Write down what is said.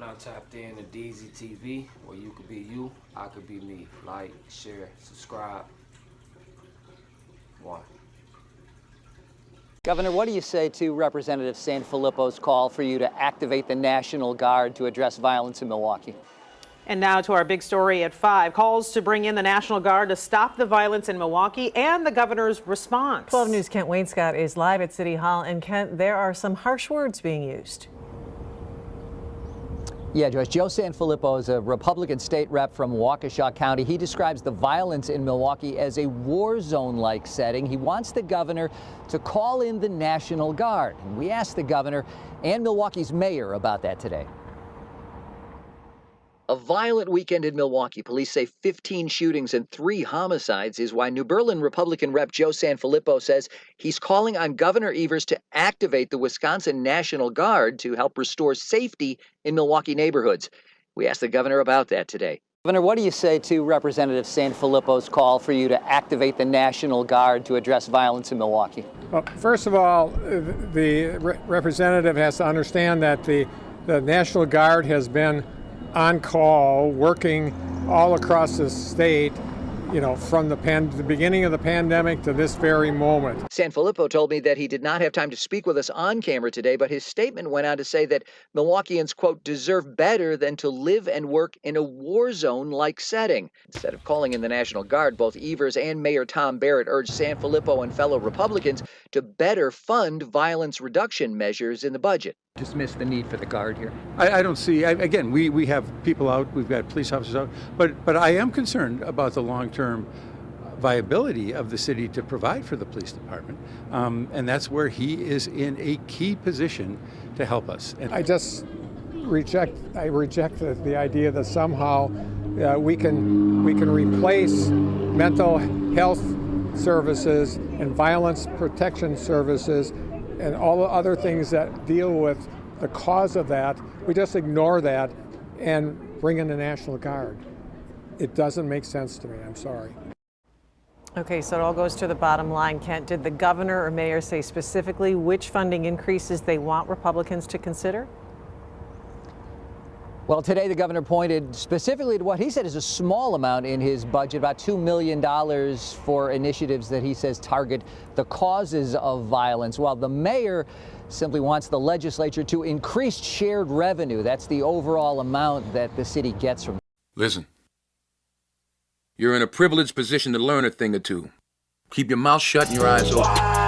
now tapped in to DZ TV, where you could be you, I could be me. Like, share, subscribe. One. Governor, what do you say to Representative Sanfilippo's call for you to activate the National Guard to address violence in Milwaukee? And now to our big story at 5. Calls to bring in the National Guard to stop the violence in Milwaukee and the governor's response. 12 News' Kent Wainscott is live at City Hall. And Kent, there are some harsh words being used. Yeah, Joyce. Joe Sanfilippo is a Republican state rep from Waukesha County. He describes the violence in Milwaukee as a war zone-like setting. He wants the governor to call in the National Guard. And we asked the governor and Milwaukee's mayor about that today. A violent weekend in Milwaukee. Police say 15 shootings and 3 homicides is why New Berlin Republican Rep Joe Sanfilippo says he's calling on Governor Evers to activate the Wisconsin National Guard to help restore safety in Milwaukee neighborhoods. We asked the governor about that today. Governor, what do you say to Representative Sanfilippo's call for you to activate the National Guard to address violence in Milwaukee? Well, first of all, the representative has to understand that the National Guard has been on call, working all across the state, from the beginning of the pandemic to this very moment. Sanfilippo told me that he did not have time to speak with us on camera today, but his statement went on to say that Milwaukeeans, quote, deserve better than to live and work in a war zone-like setting. Instead of calling in the National Guard, both Evers and Mayor Tom Barrett urged Sanfilippo and fellow Republicans to better fund violence reduction measures in the budget. Dismiss the need for the Guard here. I don't see, again, we have people out, we've got police officers out, but I am concerned about the long-term viability of the city to provide for the police department, and that's where he is in a key position to help us. And I reject the idea that somehow we can replace mental health services and violence protection services and all the other things that deal with the cause of that. We just ignore that and bring in the National Guard. It doesn't make sense to me. I'm sorry. Okay, so it all goes to the bottom line. Kent, did the governor or mayor say specifically which funding increases they want Republicans to consider? Well, today the governor pointed specifically to what he said is a small amount in his budget, about $2 million for initiatives that he says target the causes of violence, while the mayor simply wants the legislature to increase shared revenue. That's the overall amount that the city gets from. Listen, you're in a privileged position to learn a thing or two. Keep your mouth shut and your eyes open.